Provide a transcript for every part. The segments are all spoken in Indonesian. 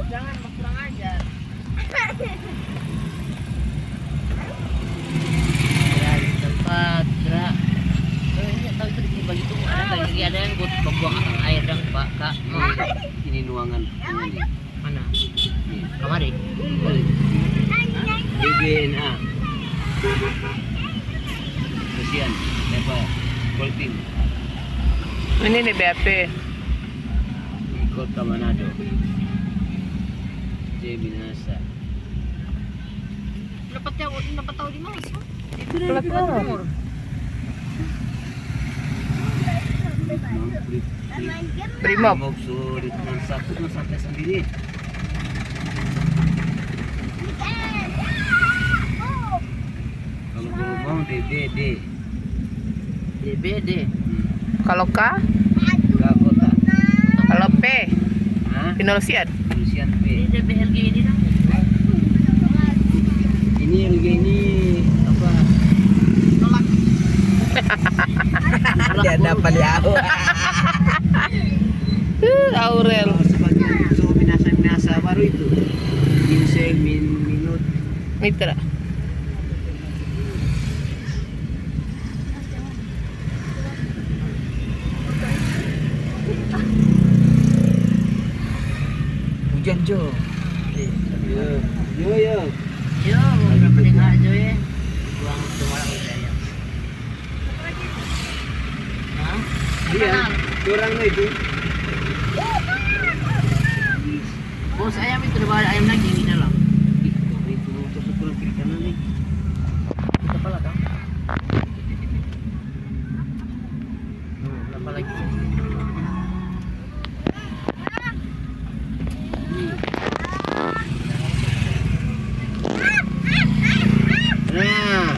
Jangan kurang ajar. Ya, di tempat gerak. Ini tahu itu di bagi itu ada yang buat buang air dan Pak Kak. Ini nuangan ini. Mana? Nih. Kamari. BBNA. Kesian, apa? Golping. Ini nih BAP. Di Kota Manado. J Binasa. Dapat tahu di mana? Itu Plat nomor. Brimob. Brimob so di teman satu tuh sampai sendiri. Kalau berhubung DBD. DBD. Kalau K, Ke kota. kalau P, Hah? Pinolusian. Lucian Ini P. DBLG ini dong. Ini LG ini apa? Tolak. Dia dapat ya. Aurel. Sebagian so binasa baru itu. Ginseng minut. Mitra. Hujan Jo. Yo. Yo, berapa nih nggak Jo ya? Buang semua orang udah ya. Hah? Iya. Kurang itu. Bos ayam itu udah ada ayam lagi di dalam. Itu tusuk kurang kiri kanan nih. Kepala kan? Berapa lagi? Nah.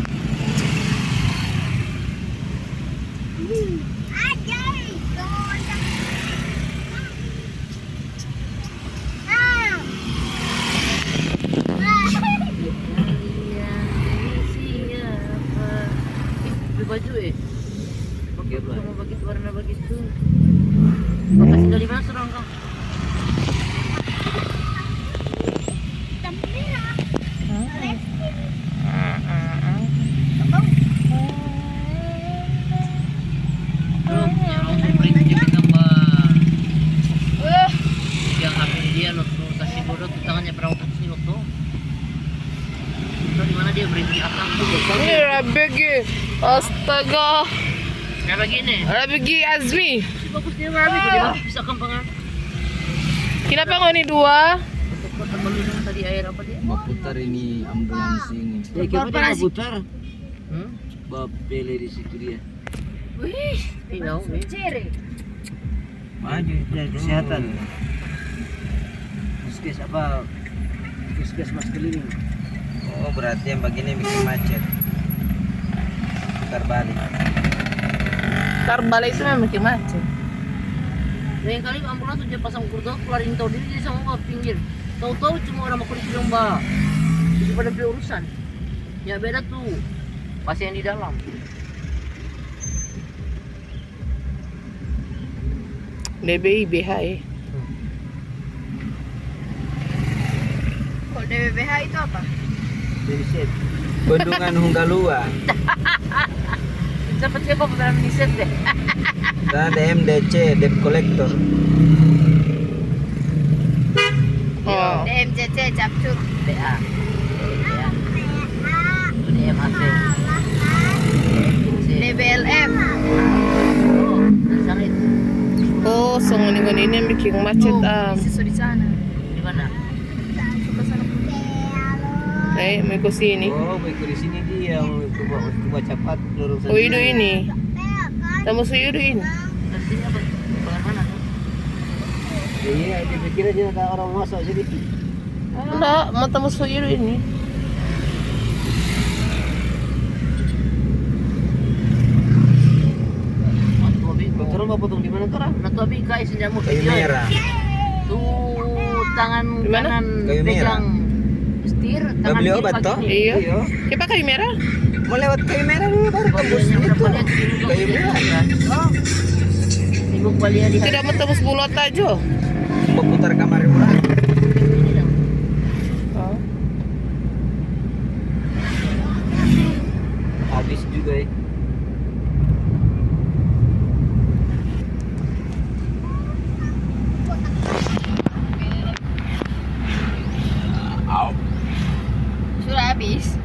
Baju Oke, Bro. sama begitu warna begitu. Makasih dari mana serang kau? Belum, yang langsung berhenti gambar. Yang ambil dia waktu kasih bodoh tuh tangannya perahu ke sini waktu. Itu di mana dia berhenti akang tuh. Ini Rabegi. Astaga. Kayak begini. Rabegi Azmi. Bagus dia Rabi, jadi bagus bisa kembangan. Kenapa kau ini dua? Untuk kota melindung tadi air apa dia? Mau putar ini ambulans ini. Ya, kita mau putar. Bapele di situ dia. Wih, tidak. Maju dari kesehatan. Puskesmas keliling. Oh, berarti yang begini bikin macet. Putar balik. Karbala itu memang bikin macet. Lain kali ambulans sudah pasang kurdo keluarin tahu diri dia sama ke pinggir. Tahu-tahu cuma orang mau kondisi domba. Itu pada beli urusan. Ya beda tuh. Pasien di dalam. DBI BHE. Kok DBBH itu apa? Riset. Bendungan Hunggalua. Siapa pernah riset deh. Dan DMDC, Debt Collector. Oh. DMCC capcuk. DA. DMAC. DBLF. Oh, sana itu. Oh, songoni ini yang bikin macet Siswa di sana. Di mana? Suka sana. mau ke sini. Oh, mau ikut di sini dia mau cepat lurus. Oh, itu ini. Tamu suyu ini. Dari sini apa? Bagaimana? Iya, dia pikir aja ada orang masuk jadi. Enggak, mau tamu suyu ini. Betul mau potong di mana tuh? Natu abi kai senjamu Kayu merah. Tuh tangan Di mana? kanan Kayu merah. pegang setir, tangan beli kiri obat pakai toh? ini. Iya. Iya. Kita kayu merah. Mau lewat kayu merah dulu baru tembus Yang itu. berapa lihat di Kayu merah. Oh. Sibuk balik di Tidak mau tembus bulot aja. Mau putar kamar ulang. juga ya. Sudah habis.